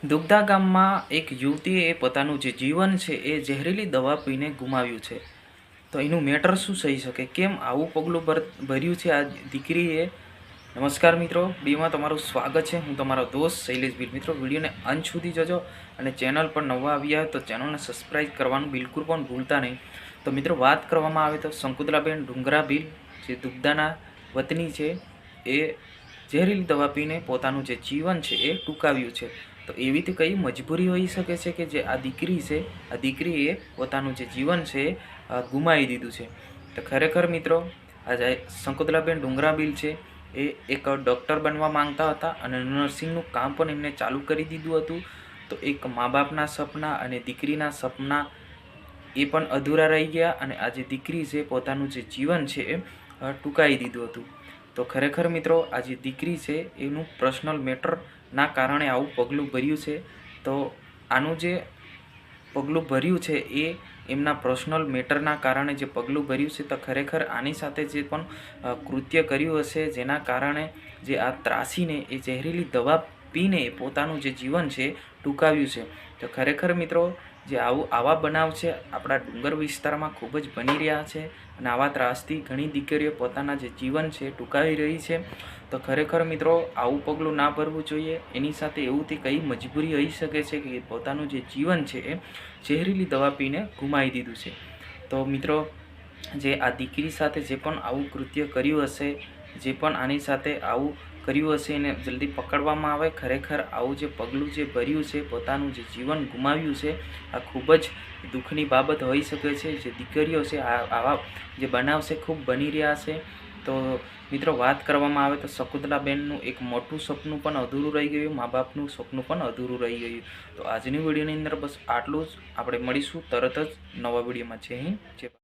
દુગદા ગામમાં એક યુવતીએ પોતાનું જે જીવન છે એ ઝેરીલી દવા પીને ગુમાવ્યું છે. તો એનું મેટર શું થઈ શકે, કેમ આવું પગલું ભર્યું છે આ દીકરીએ. નમસ્કાર મિત્રો, બીમાં તમારું સ્વાગત છે. હું તમારો દોસ્ત શૈલેષ ભીલ. મિત્રો, વિડીયોને અંત સુધી જોજો અને ચેનલ પર નવા આવ્યા હોય તો ચેનલને સબસ્ક્રાઈબ કરવાનું બિલકુલ પણ ભૂલતા નહીં. તો મિત્રો, વાત કરવામાં આવે તો શંકુતલાબેન ડુંગરા ભીલ જે દુગદાના વતની છે એ ઝેરીલી દવા પીને પોતાનું જે જીવન છે એ ટૂંકાવ્યું છે. તો એવી તો કઈ મજબૂરી હોઈ શકે છે કે જે આ દીકરી છે, આ દીકરીએ પોતાનું જે જીવન છે ગુમાવી દીધું છે. તો ખરેખર મિત્રો, આજે શંકુતલાબેન ડુંગરા ભીલ છે એ એક ડૉક્ટર બનવા માંગતા હતા અને નર્સિંગનું કામ પણ એમને ચાલુ કરી દીધું હતું. તો એક મા બાપના સપના અને દીકરીના સપના એ પણ અધૂરા રહી ગયા અને આ જે દીકરી છે પોતાનું જે જીવન છે એ ટૂંકાવી દીધું હતું. તો ખરેખર મિત્રો, આ જે દીકરી છે એનું પર્સનલ મેટરના કારણે આવું પગલું ભર્યું છે. તો આનું જે પગલું ભર્યું છે એ એમના પર્સનલ મેટરના કારણે જે પગલું ભર્યું છે. તો ખરેખર આની સાથે જે પણ કૃત્ય કર્યું હશે, જેના કારણે જે આ ત્રાસીને એ ઝેરીલી દવા પીને પોતાનું જે જીવન છે ટૂંકાવ્યું છે. તો ખરેખર મિત્રો, જે આવા બનાવ છે આપણા ડુંગર વિસ્તારમાં ખૂબ જ બની રહ્યા છે અને આવા ત્રાસથી ઘણી દીકરીઓ પોતાના જે જીવન છે ટૂંકાવી રહી છે. તો ખરેખર મિત્રો, આવું પગલું ના ભરવું જોઈએ. એની સાથે એવુંથી કઈ મજબૂરી હોઈ શકે છે કે પોતાનું જે જીવન છે એ ઝેરીલી દવા પીને ગુમાવી દીધું છે. તો મિત્રો, જે આ દીકરી સાથે જે પણ આવું કૃત્ય કર્યું હશે, જે પણ આની સાથે આવું કર્યું હશે એને જલ્દી પકડવામાં આવે. ખરેખર આવું જે પગલું જે ભર્યું છે, પોતાનું જે જીવન ગુમાવ્યું છે, આ ખૂબ જ દુઃખની બાબત હોઈ શકે છે. જે દીકરીઓ છે આવા જે બનાવ છે ખૂબ બની રહ્યા છે. તો મિત્રો, વાત કરવામાં આવે તો શકુંતલાબેનનું એક મોટું સપનું પણ અધૂરું રહી ગયું, મા બાપનું સપનું પણ અધૂરું રહી ગયું. તો આજની વિડીયોની અંદર બસ આટલું જ. આપણે મળીશું તરત જ નવા વિડીયોમાં. જય હિન્દ, જય ભારત.